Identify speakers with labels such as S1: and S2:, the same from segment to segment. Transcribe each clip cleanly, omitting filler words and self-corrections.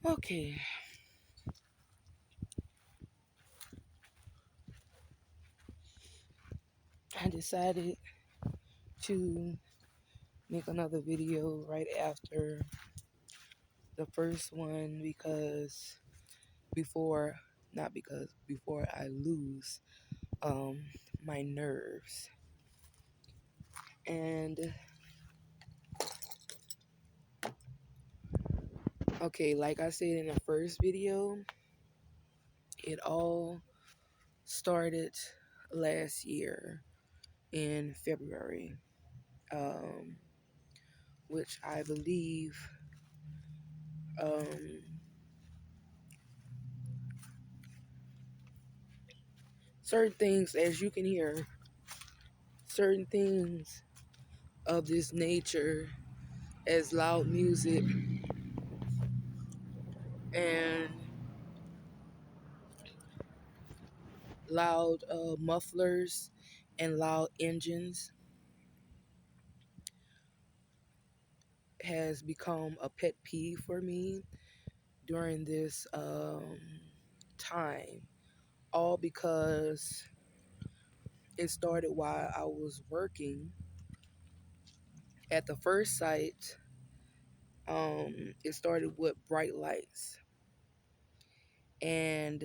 S1: Okay, I decided to make another video right after the first one because before, not because, before I lose my nerves. And okay, like I said in the first video, it all started last year in February, um, which I believe um, certain things, as you can hear, certain things of this nature, as loud music and loud mufflers and loud engines, has become a pet peeve for me during this time. All because it started while I was working at the first site. It started with bright lights, and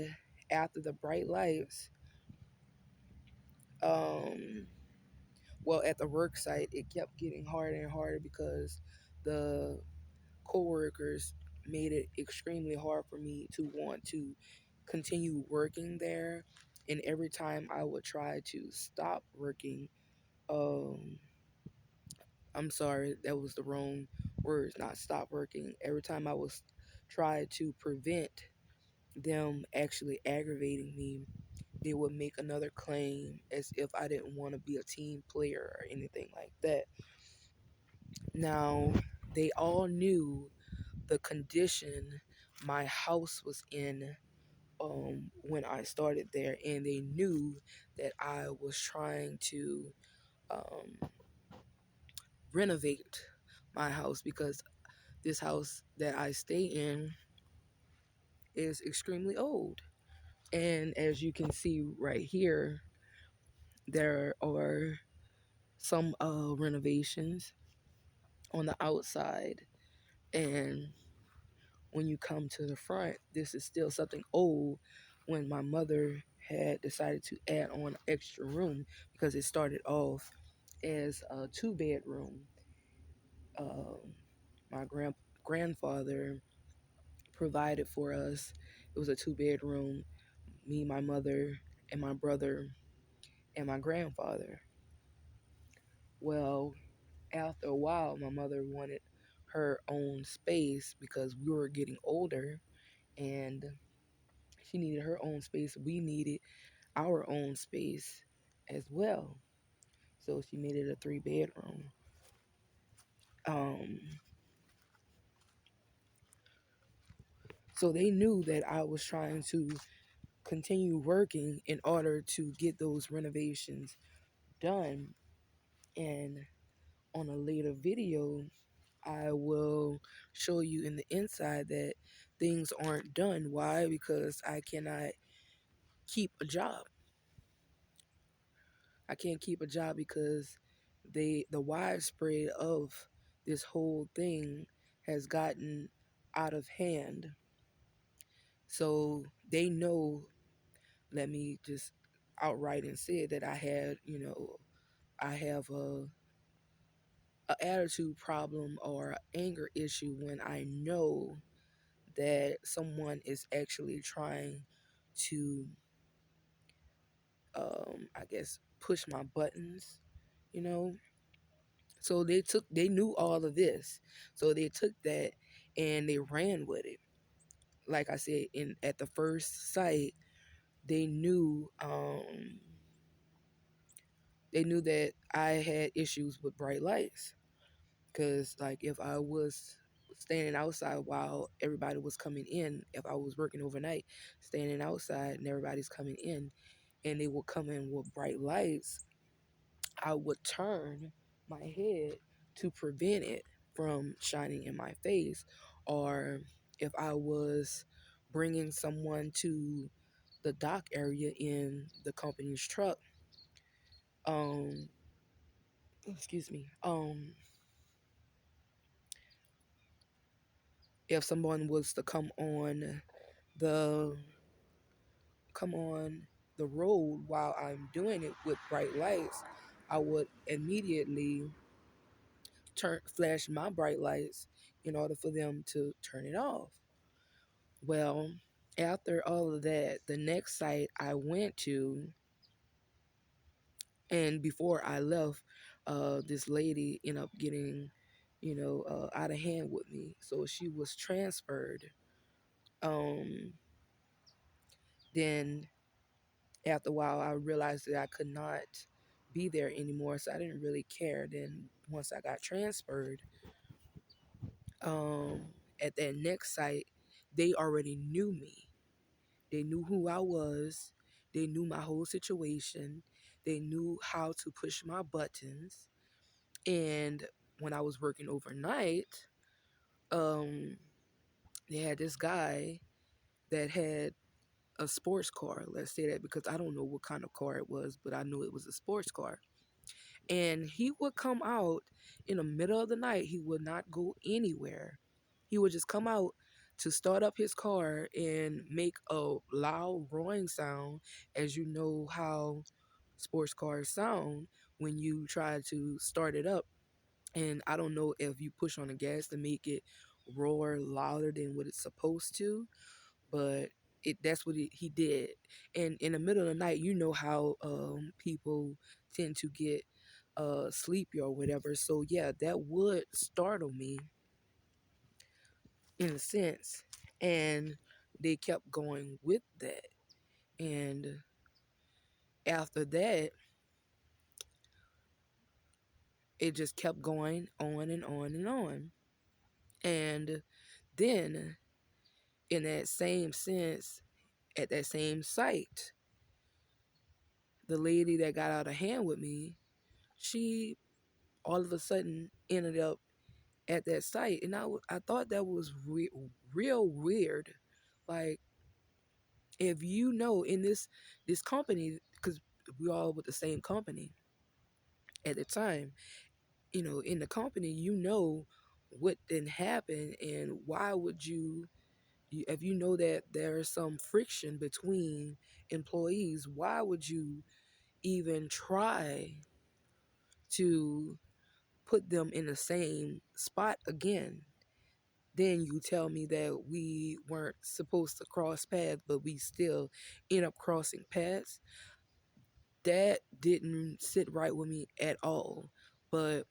S1: after the bright lights, um, well, at the work site, it kept getting harder and harder because the coworkers made it extremely hard for me to want to continue working there. And every time I would try to stop working, um, I'm sorry, that was the wrong words, not stop working. Every time I was try to prevent them actually aggravating me, they would make another claim as if I didn't want to be a team player or anything like that. Now, they all knew the condition my house was in when I started there, and they knew that I was trying to um, renovate my house because this house that I stay in is extremely old. And as you can see right here, there are some renovations on the outside. And when you come to the front, this is still something old when my mother had decided to add on extra room because it started off as a two-bedroom. Um, my grandfather provided for us. It was a two-bedroom, me, my mother, and my brother, and my grandfather. Well, after a while, my mother wanted her own space because we were getting older and she needed her own space. We needed our own space as well. So she made it a three-bedroom. Um, so they knew that I was trying to continue working in order to get those renovations done. And on a later video, I will show you in the inside that things aren't done. Why? Because I cannot keep a job. I can't keep a job because the widespread of this whole thing has gotten out of hand. So they know, let me just outright and say that I had, I have a attitude problem or anger issue when I know that someone is actually trying to, I guess, push my buttons, you know. So they knew all of this, so they took that and they ran with it. Like I said, in at the first site, they knew, they knew that I had issues with bright lights. Cause like if I was standing outside while everybody was coming in, if I was working overnight, standing outside and everybody's coming in, and they would come in with bright lights, I would turn my head to prevent it from shining in my face. Or if I was bringing someone to the dock area in the company's truck, um, excuse me, if someone was to the come on the road while I'm doing it with bright lights, I would immediately flash my bright lights in order for them to turn it off. Well, after all of that, the next site I went to, and before I left, this lady ended up getting, out of hand with me. So she was transferred. Um, then after a while, I realized that I could not be there anymore, so I didn't really care. Then once I got transferred, um, at that next site, they already knew me. They knew who I was. They knew my whole situation. They knew how to push my buttons. And when I was working overnight, um, they had this guy that had a sports car. Let's say that because I don't know what kind of car it was, but I knew it was a sports car. And he would come out in the middle of the night. He would not go anywhere. He would just come out to start up his car and make a loud roaring sound, as you know how sports cars sound when you try to start it up. And I don't know if you push on the gas to make it roar louder than what it's supposed to, but that's what he did. And in the middle of the night, you know how people tend to get sleepy or whatever. So yeah, that would startle me in a sense. And they kept going with that. And after that, it just kept going on and on and on. And then, in that same sense, at that same site, the lady that got out of hand with me, she all of a sudden ended up at that site. And I thought that was real weird. Like, if you know in this company, because we all with the same company at the time, in the company, what didn't happen, and why would if you know that there's some friction between employees, why would you even try to put them in the same spot again? Then you tell me that we weren't supposed to cross paths, but we still end up crossing paths. That didn't sit right with me at all. But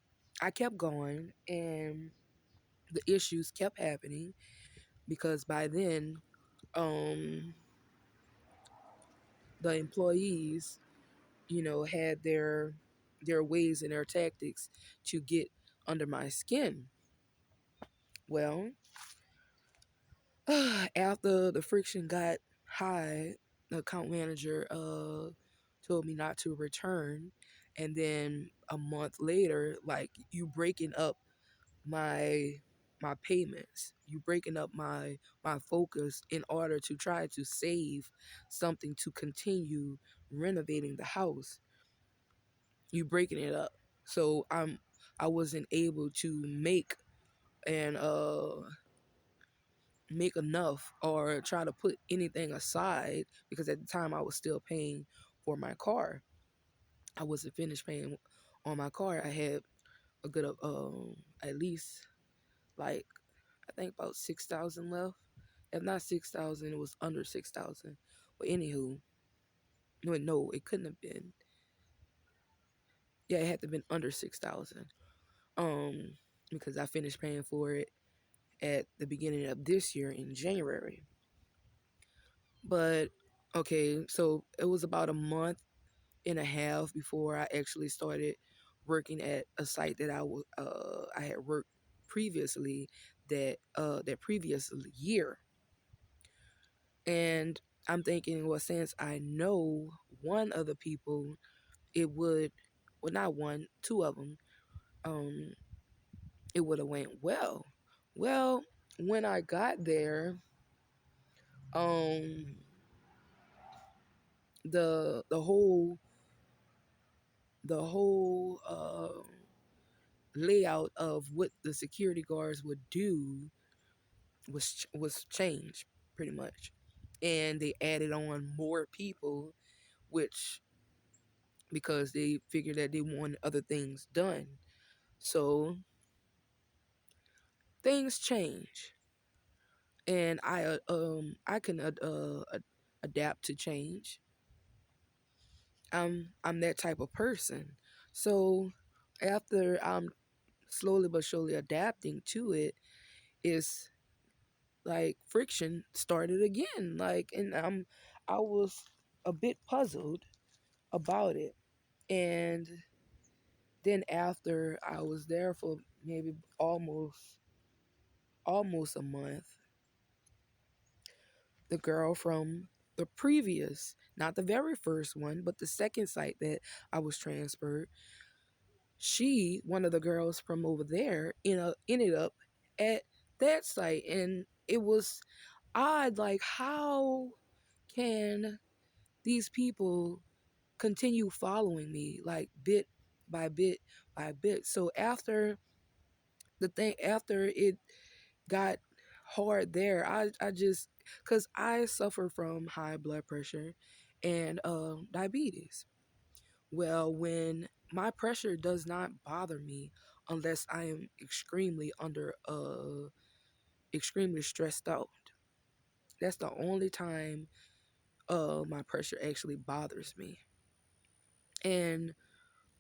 S1: I kept going, and the issues kept happening because by then, um, the employees, had their ways and their tactics to get under my skin. Well, after the friction got high, the account manager told me not to return, and then a month later, like, you breaking up my payments, you breaking up my focus in order to try to save something to continue renovating the house. You breaking it up, so I wasn't able to and make enough or try to put anything aside, because at the time I was still paying for my car. I wasn't finished paying on my car. I had a good at least, like, I think about 6,000 left. If not 6,000, it was under 6,000. But anywho, no, it couldn't have been. Yeah, it had to have been under 6,000. Um, because I finished paying for it at the beginning of this year in January. But okay, so it was about a month and a half before I actually started working at a site that I had worked previously, that previous year. And I'm thinking, well, since I know one of the people, it would, well, not one, two of them, um, it would have went well. Well, when I got there, um, the whole layout of what the security guards would do was changed pretty much, and they added on more people, which because they figured that they wanted other things done. So things change, and I can adapt to change. I'm that type of person. So after I'm slowly but surely adapting to it, is like friction started again. Like, and I was a bit puzzled about it. And then after I was there for maybe almost a month, the girl from the previous, not the very first one, but the second site that I was transferred, one of the girls from over there, ended up at that site. And it was odd, like, how can these people continue following me, like, bit by bit by bit? So after it got hard there, I just, because I suffer from high blood pressure and diabetes. Well, when my pressure does not bother me unless I am extremely stressed out. That's the only time my pressure actually bothers me. And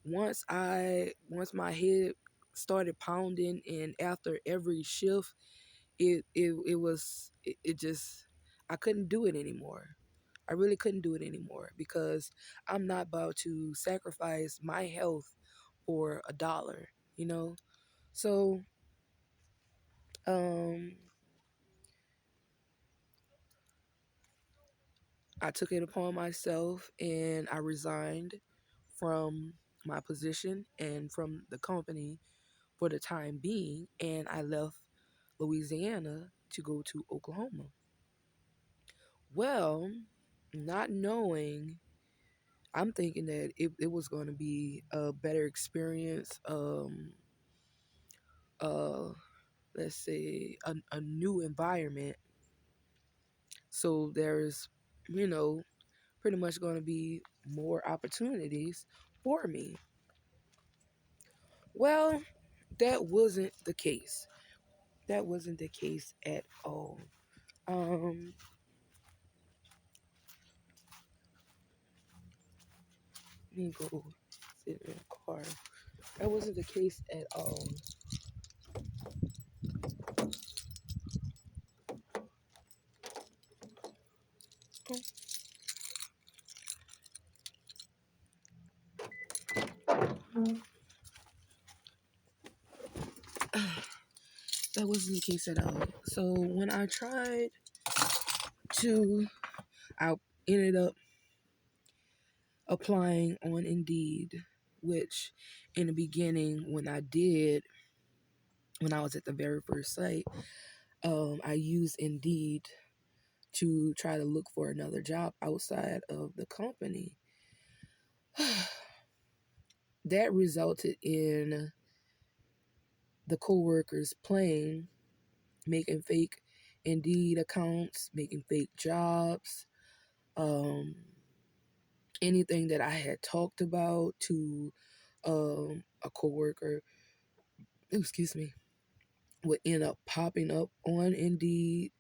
S1: once my head started pounding, and after every shift, it just, I couldn't do it anymore. I really couldn't do it anymore, because I'm not about to sacrifice my health for $1, you know? So, um, I took it upon myself and I resigned from my position and from the company for the time being, and I left Louisiana to go to Oklahoma. Well, not knowing, I'm thinking that it was going to be a better experience, uh, let's say a new environment. So there's, you know, pretty much going to be more opportunities for me. Well, that wasn't the case. That wasn't the case at all. Um, Let me go sit in a car. That wasn't the case at all. That wasn't the case at all. So when I tried to, I ended up applying on Indeed, which in the beginning, when I was at the very first site, I used Indeed to try to look for another job outside of the company. That resulted in the coworkers playing, making fake Indeed accounts, making fake jobs, um, anything that I had talked about to a coworker, excuse me, would end up popping up on Indeed,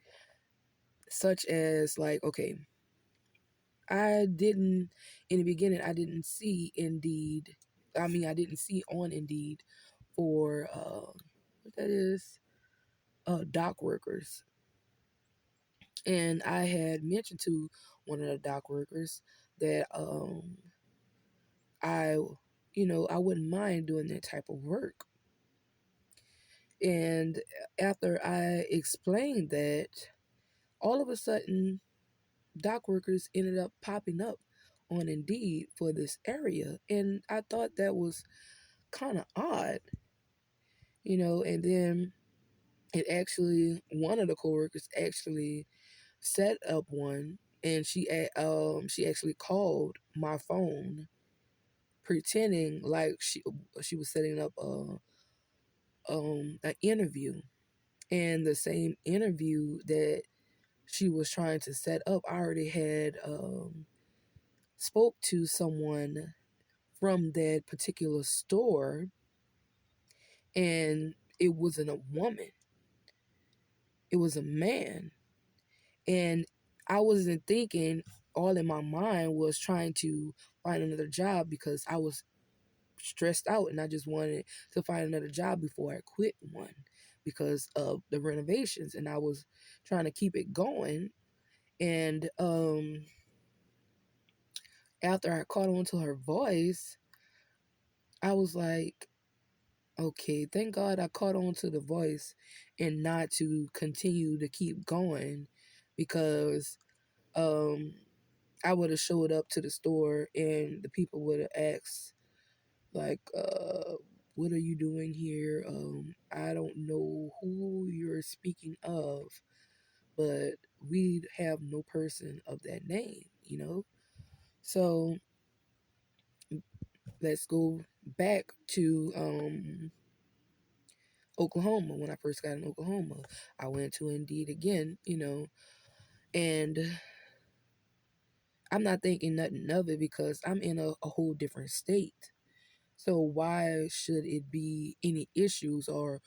S1: such as, like, okay, I didn't, in the beginning, I didn't see Indeed. I mean, I didn't see on Indeed for, what that is, dock workers. And I had mentioned to one of the dock workers that I, I wouldn't mind doing that type of work. And after I explained that, all of a sudden, dock workers ended up popping up on Indeed for this area. And I thought that was kind of odd, and then it actually, one of the coworkers actually set up one, and she actually called my phone pretending like she was setting up an interview. And the same interview that she was trying to set up, I already had spoke to someone from that particular store, and it wasn't a woman, it was a man. And I wasn't thinking, all in my mind was trying to find another job because I was stressed out and I just wanted to find another job before I quit one because of the renovations, and I was trying to keep it going. And after I caught on to her voice, I was like, okay, thank God I caught on to the voice and not to continue to keep going, because um I would have showed up to the store and the people would have asked, like, what are you doing here? I don't know who you're speaking of, but we have no person of that name, you know? So let's go back to Oklahoma. When I first got in Oklahoma, I went to Indeed again, and I'm not thinking nothing of it because I'm in a whole different state. So why should it be any issues, or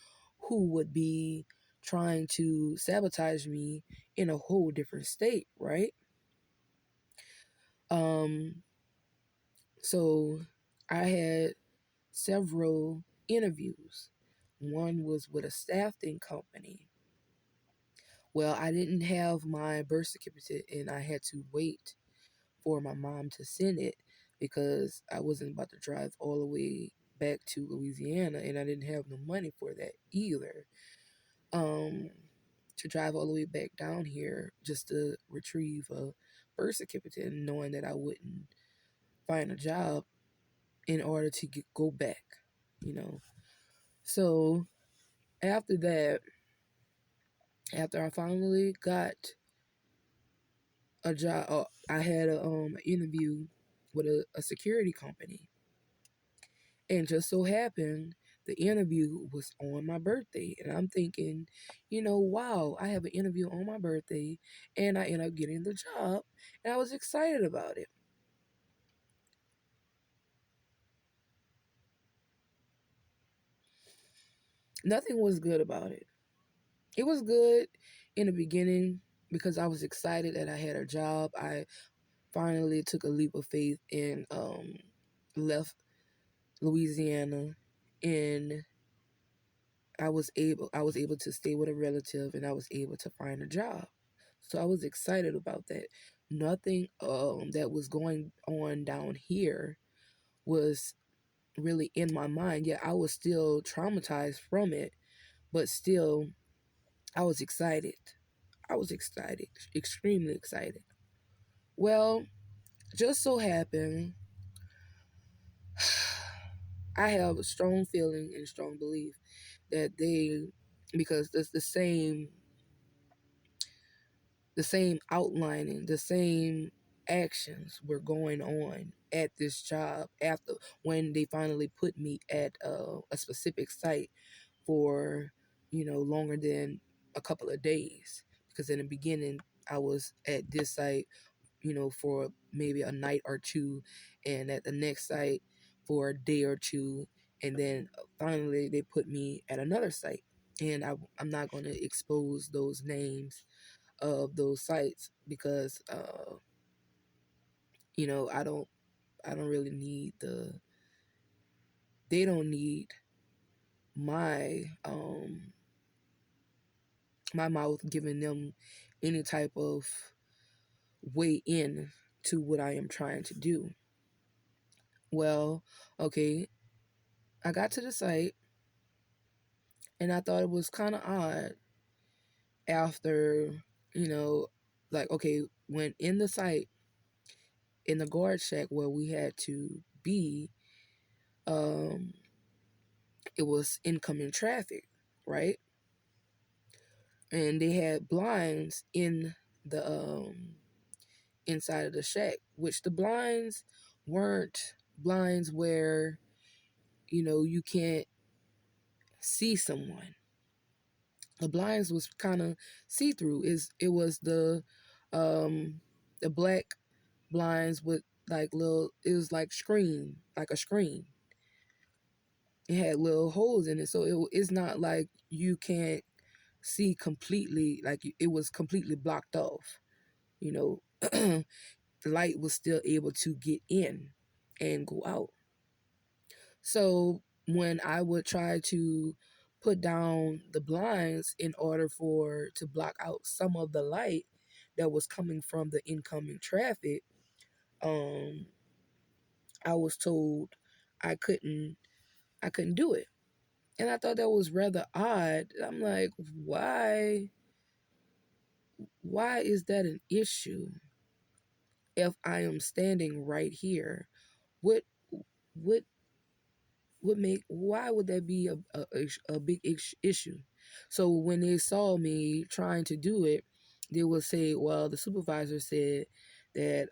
S1: who would be trying to sabotage me in a whole different state, right? Um, so I had several interviews. One was with a staffing company. Well, I didn't have my birth certificate and I had to wait for my mom to send it because I wasn't about to drive all the way back to Louisiana, and I didn't have no money for that either. Um, to drive all the way back down here just to retrieve a birth certificate, and knowing that I wouldn't find a job in order to go back, you know. So after that, after I finally got a job, I had a interview with a security company. And just so happened, the interview was on my birthday. And I'm thinking, wow, I have an interview on my birthday. And I end up getting the job. And I was excited about it. Nothing was good about it. It was good in the beginning because I was excited that I had a job. I finally took a leap of faith and left Louisiana, and I was able to stay with a relative, and I was able to find a job. So I was excited about that. Nothing that was going on down here was really in my mind. Yeah, I was still traumatized from it, but still I was excited. I was excited, extremely excited. Well, just so happened I have a strong feeling and strong belief that because it's the same outlining, the same actions were going on at this job after when they finally put me at a specific site for longer than a couple of days, because in the beginning I was at this site for maybe a night or two, and at the next site for a day or two, and then finally they put me at another site. And I'm not going to expose those names of those sites because I don't really need they don't need my my mouth giving them any type of way in to what I am trying to do. Well, okay, I got to the site and I thought it was kind of odd after, you know, like, okay, when in the site, in the guard shack where we had to be, um, it was incoming traffic, right? and they had blinds in the inside of the shack, which the blinds weren't blinds where you can't see someone. The blinds was kind of see through. It was um the black blinds with like little. It was like screen, like a screen. It had little holes in it, so it's not like you can't see completely. Like it was completely blocked off. You know, the light was still able to get in and go out. So when I would try to put down the blinds in order for to block out some of the light that was coming from the incoming traffic, um, I was told I couldn't I couldn't do it. And I thought that was rather odd. I'm like, why is that an issue if I am standing right here? What what would make why would that be a big issue? So when they saw me trying to do it, they would say, well, the supervisor said that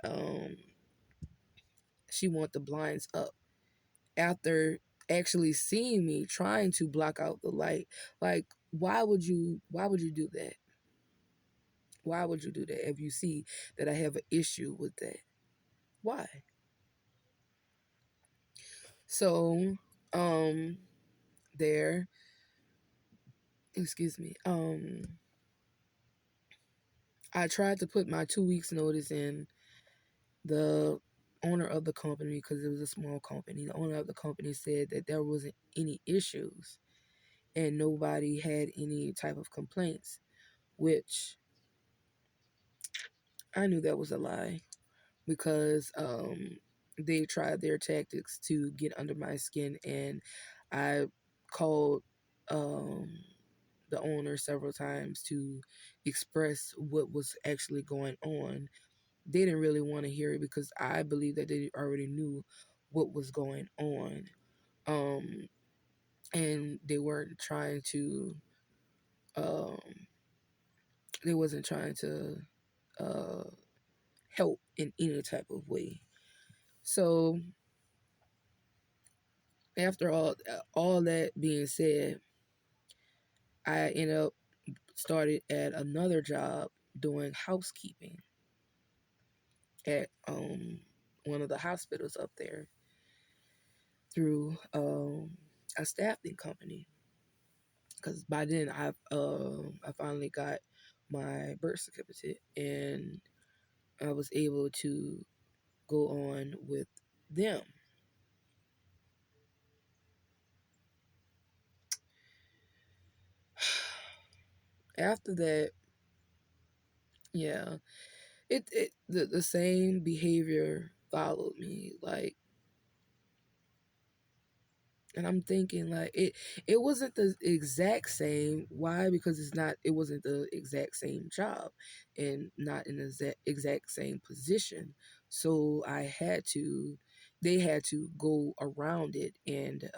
S1: she want the blinds up after actually seeing me trying to block out the light. Like, why would you do that? Why would you do that if you see that I have an issue with that? Why? So there excuse me, I tried to put my 2 weeks notice in. The owner of the company, because it was a small company, the owner of the company said that there wasn't any issues and nobody had any type of complaints, which I knew that was a lie because they tried their tactics to get under my skin, and I called um, the owner several times to express what was actually going on. They didn't really want to hear it because I believe that they already knew what was going on. Um, and they weren't trying to, um, they wasn't trying to uh, help in any type of way. So after all that being said, I ended up started at another job doing housekeeping at one of the hospitals up there through a staffing company. Because by then I finally got my birth certificate and I was able to go on with them. After that, yeah, the same behavior followed me. Like, and I'm thinking like it wasn't the exact same. Why? Because it wasn't the exact same job and not in the exact same position. So they had to go around it and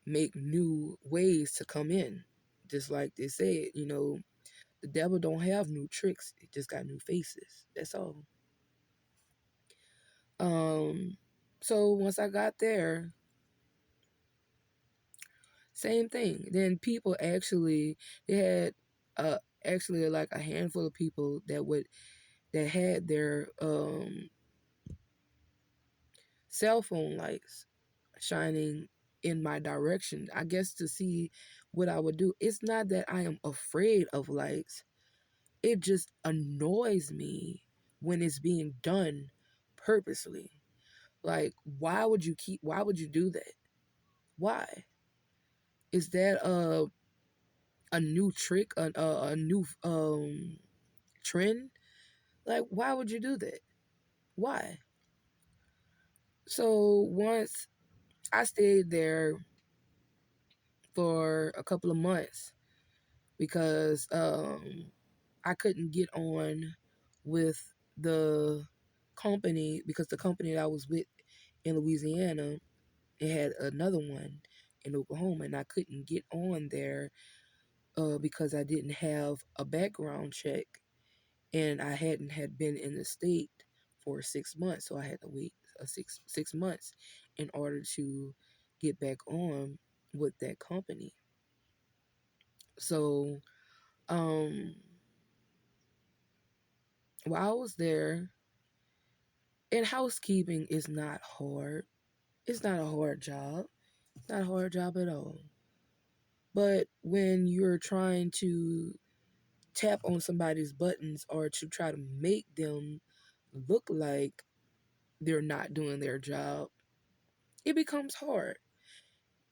S1: make new ways to come in. Just like they said, the devil don't have new tricks. It just got new faces. That's all. Um so once I got there, same thing. Then people actually they had actually like a handful of people that had their cell phone lights shining in my direction. I guess to see what I would do. It's not that I am afraid of lights. It just annoys me when it's being done purposely. Like why would you do that? Why? Is that a new trick, a new trend? Like, why would you do that? Why? So once I stayed there for a couple of months because I couldn't get on with the company because the company that I was with in Louisiana, it had another one in Oklahoma, and I couldn't get on there because I didn't have a background check, and I hadn't had been in the state for 6 months, so I had to wait six months in order to get back on with that company. So, um, while I was there, and housekeeping is not hard. It's not a hard job. It's not a hard job at all. But when you're trying to tap on somebody's buttons or to try to make them look like they're not doing their job, it becomes hard.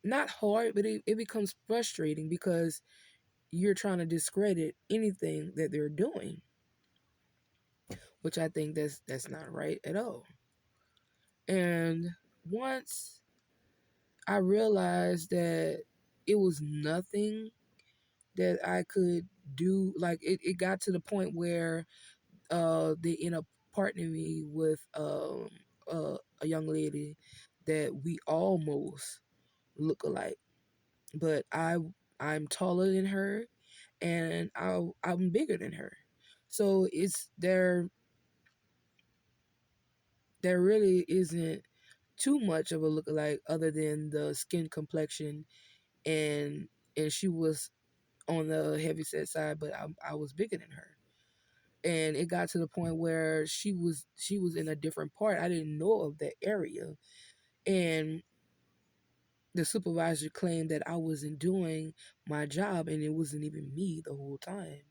S1: Not hard, but it becomes frustrating because you're trying to discredit anything that they're doing, which I think that's not right at all. And once I realized that it was nothing that I could do, like it got to the point where they end up partnering me with a young lady that we almost look alike, but I'm taller than her and I'm bigger than her. So it's there really isn't too much of a look-alike other than the skin complexion, and she was on the heavy set side, but I was bigger than her. And it got to the point where she was in a different part. I didn't know of that area, and the supervisor claimed that I wasn't doing my job, and it wasn't even me the whole time.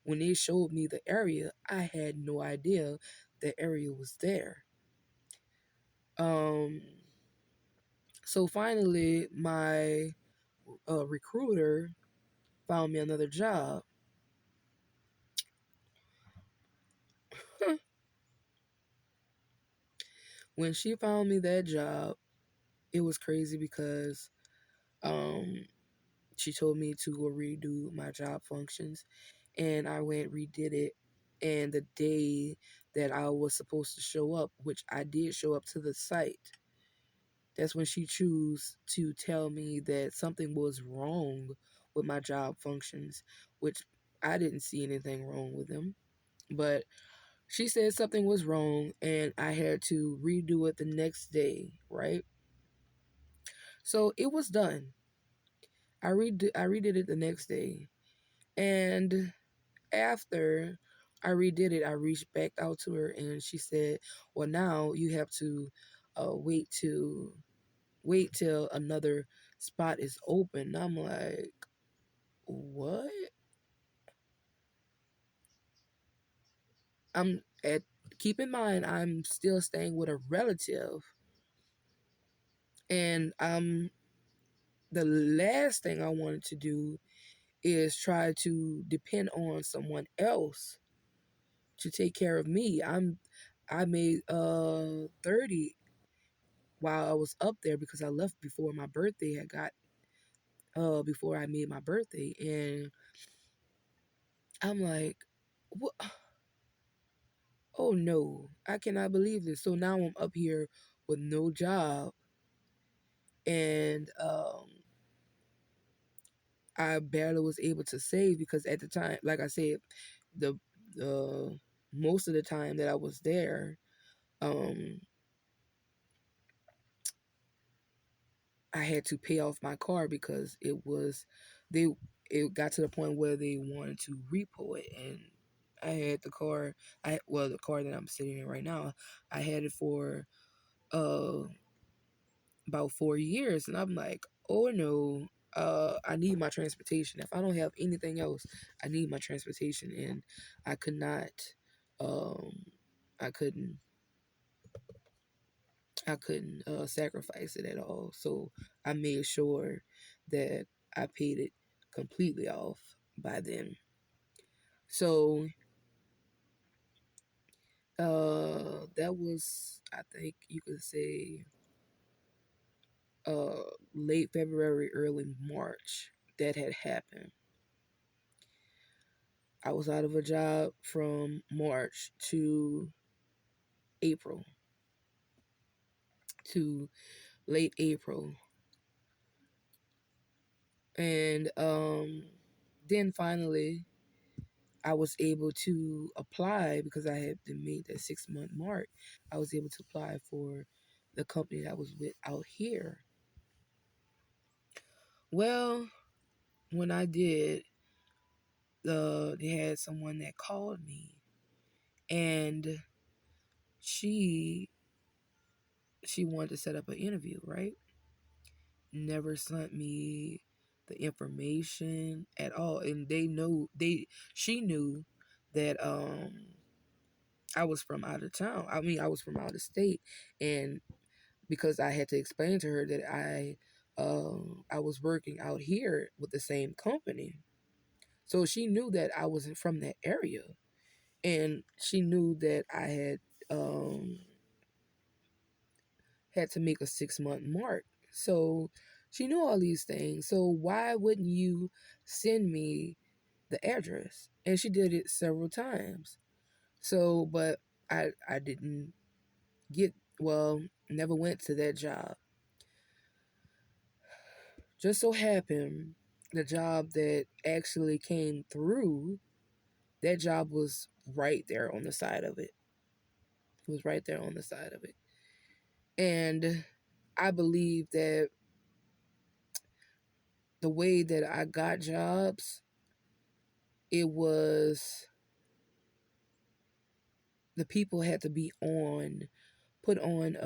S1: When they showed me the area, I had no idea the area was there. Um, so finally, my recruiter found me another job. When she found me that job, it was crazy because um, she told me to go redo my job functions, and I went redid it. And the day that I was supposed to show up, which I did show up to the site, that's when she chose to tell me that something was wrong with my job functions, which I didn't see anything wrong with them. But she said something was wrong and I had to redo it the next day, right? So it was done. I redid it the next day. And after I redid it, I reached back out to her and she said, "Well, now you have to uh, wait to wait till another spot is open." And I'm like, "What?" I'm at Keep in mind I'm still staying with a relative, and the last thing I wanted to do is try to depend on someone else to take care of me. I made 30 while I was up there because I left before my birthday had got before I made my birthday, and I'm like, what? Oh no, I cannot believe this. So now I'm up here with no job, and I barely was able to save because at the time, like I said, the the most of the time that I was there, um, I had to pay off my car because they it got to the point where they wanted to repo it, and I had the car. The car that I'm sitting in right now, I had it for uh about 4 years, and I'm like, oh no. I need my transportation. If I don't have anything else, I need my transportation, and I could not, um, I couldn't, sacrifice it at all. So I made sure that I paid it completely off by then. So that was, I think you could say, uh, late February, early March that had happened. I was out of a job from March to April, to late April. And then finally I was able to apply because I had made that 6 month mark. I was able to apply for the company that I was with out here. Well, when I did, they had someone that called me, and she she wanted to set up an interview, right? Never sent me the information at all, and she knew that I was from out of town. I mean, I was from out of state, and because I had to explain to her that I was working out here with the same company, so she knew that I wasn't from that area, and she knew that I had to make a 6 month mark. So she knew all these things. So why wouldn't you send me the address? And she did it several times. So, but I didn't get well, never went to that job. Just so happened the job that actually came through, that job was right there on the side of it. It was right there on the side of it. And I believe that the way that I got jobs, it was the people had to be put on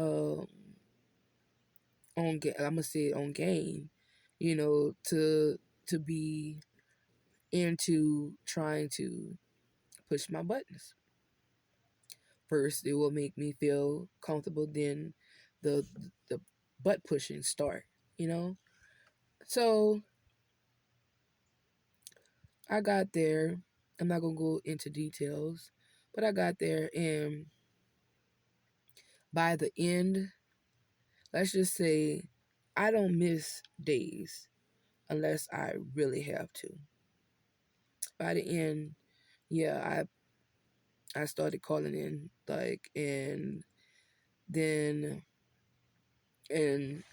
S1: I'm gonna say it on game, to be into trying to push my buttons. First, it will make me feel comfortable. Then, the the butt pushing start. You know. So I got there. I'm not gonna go into details, but I got there, and by the end, let's just say, I don't miss days unless I really have to. By the end, yeah, I started calling in, like, then and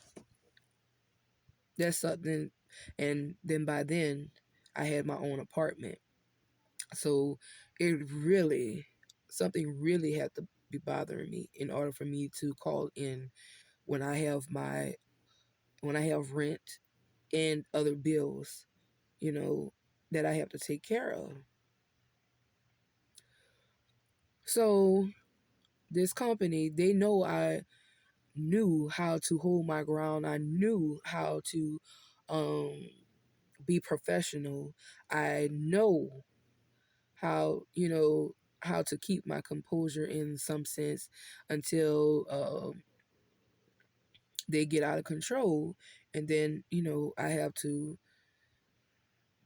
S1: that's something, and then by then I had my own apartment. So it really, something really had to be bothering me in order for me to call in when I have rent and other bills, you know, that I have to take care of. So this company, they know I knew how to hold my ground. I knew how to um, be professional. I know how, how to keep my composure in some sense until they get out of control. And then, I have to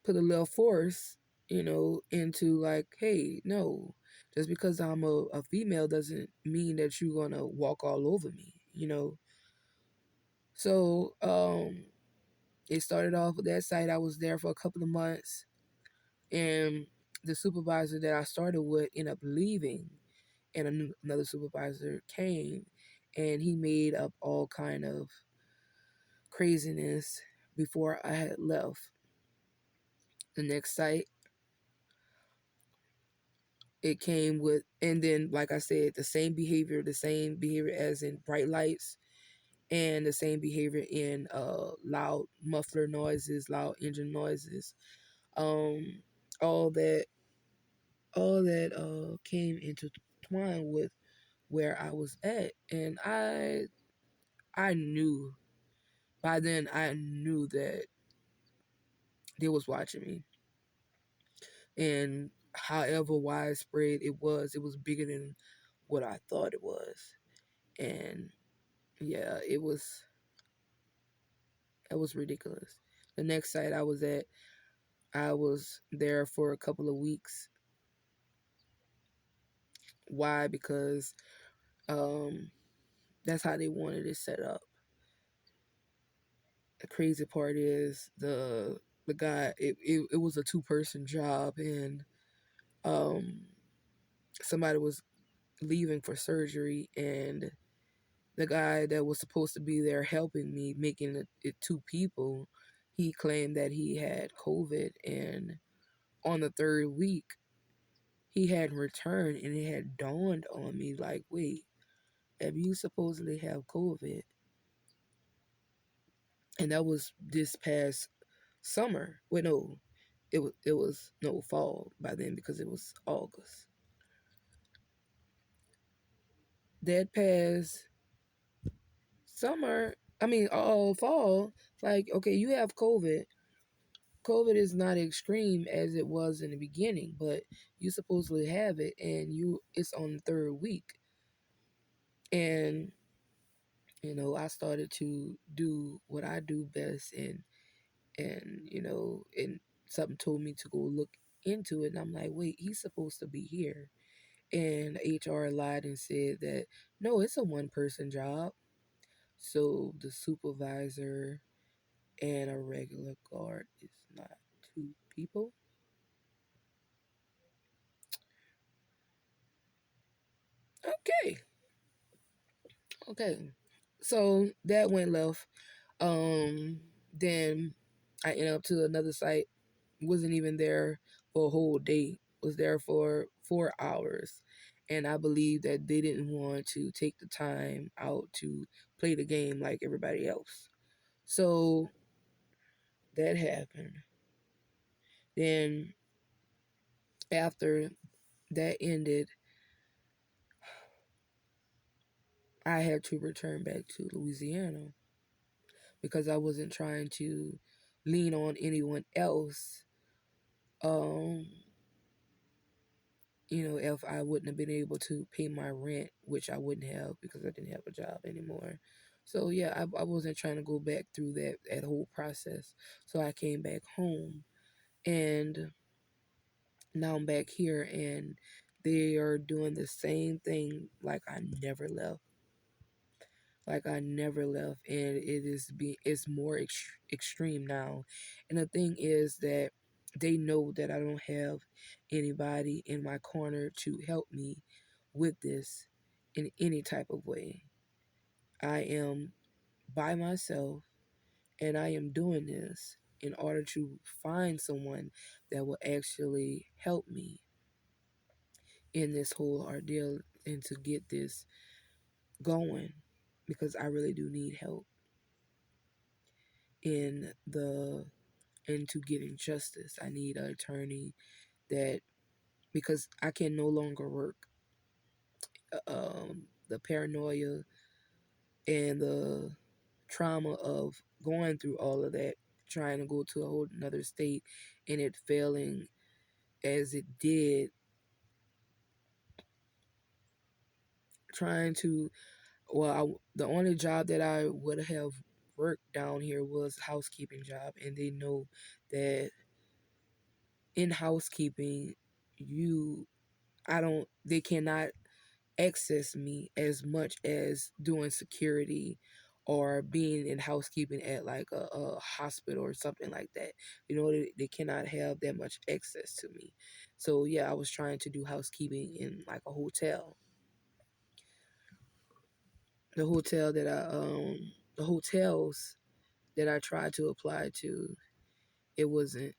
S1: put a little force, into like, hey, no, just because I'm a female doesn't mean that you're going to walk all over me. So, it started off with that site. I was there for a couple of months, and the supervisor that I started with ended up leaving, and another supervisor came, and he made up all kind of craziness before I had left. The next site, it came with, and then like I said, the same behavior as in bright lights, and the same behavior in loud muffler noises, loud engine noises, um, all that came intertwined with where I was at, and I knew by then, I knew that they was watching me, and however widespread it was bigger than what I thought it was, and yeah, it was ridiculous. The next site I was at, I was there for a couple of weeks. Why? Because um, that's how they wanted it set up. The crazy part is the guy. It was a 2-person job, and um, somebody was leaving for surgery, and the guy that was supposed to be there helping me, making it 2 people, he claimed that he had COVID, and on the third week, he hadn't returned, and it had dawned on me like, wait, if you supposedly have COVID, and that was this past summer. Wait, no, it was no fall by then because it was August. That past summer, I mean, fall. Like, okay, you have COVID. COVID is not extreme as it was in the beginning, but you supposedly have it, and it's on the third week, and I started to do what I do best, and something told me to go look into it, and I'm like, wait, he's supposed to be here, and HR lied and said that no, it's a one person job, so the supervisor and a regular guard is not two people. Okay, okay, so that went left. Then I ended up to another site. Wasn't even there for a whole day. Was there for 4 hours, and I believe that they didn't want to take the time out to play the game like everybody else. So that happened. Then after that ended, I had to return back to Louisiana because I wasn't trying to lean on anyone else. Um, if I wouldn't have been able to pay my rent, which I wouldn't have because I didn't have a job anymore. So yeah, I wasn't trying to go back through that whole process. So I came back home, and now I'm back here, and they are doing the same thing like I never left. Like I never left, and it's more extreme now. And the thing is that they know that I don't have anybody in my corner to help me with this in any type of way. I am by myself, and I am doing this in order to find someone that will actually help me in this whole ordeal and to get this going, because I really do need help in the into getting justice. I need an attorney that, because I can no longer work. The paranoia and the trauma of going through all of that, trying to go to a whole another state and it failing as it did, trying to, the only job that I would have worked down here was a housekeeping job, and they know that in housekeeping, you I don't they cannot access me as much as doing security or being in housekeeping at like a hospital or something like that. They cannot have that much access to me. So yeah, I was trying to do housekeeping in like a hotel. The hotel that the hotels that I tried to apply to, it wasn't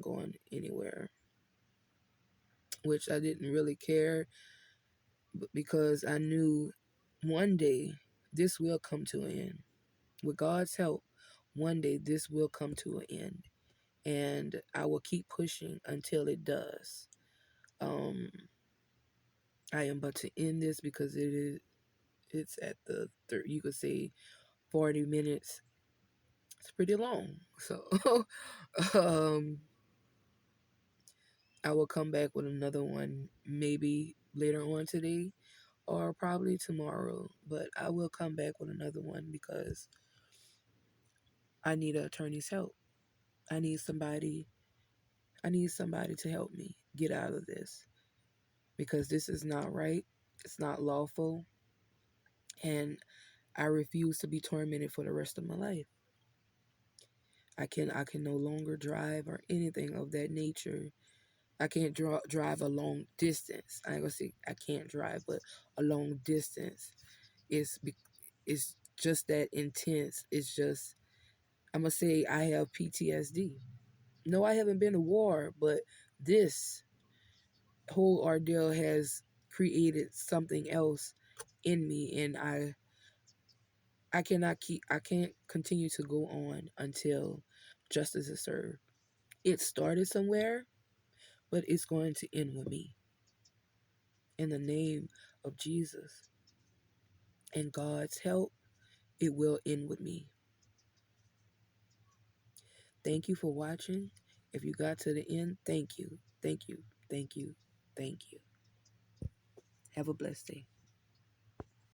S1: going anywhere, which I didn't really care, because I knew one day this will come to an end. With God's help, one day this will come to an end, and I will keep pushing until it does. Um, I am but to end this because it's at the third, you could say 40 minutes. It's pretty long. So um, I will come back with another one maybe later on today or probably tomorrow, but I will come back with another one because I need an attorney's help. I need somebody I need somebody to help me get out of this, because this is not right. It's not lawful, and I refuse to be tormented for the rest of my life. I can no longer drive or anything of that nature. I can't drive a long distance. I ain't gonna say I can't drive, but a long distance is it's just that intense. It's just I'm going to say I have PTSD. No, I haven't been to war, but this whole ordeal has created something else in me, and I can't continue to go on until justice is served. It started somewhere, but it's going to end with me. In the name of Jesus and God's help, it will end with me. Thank you for watching. If you got to the end, thank you. Thank you. Thank you. Thank you. Have a blessed day.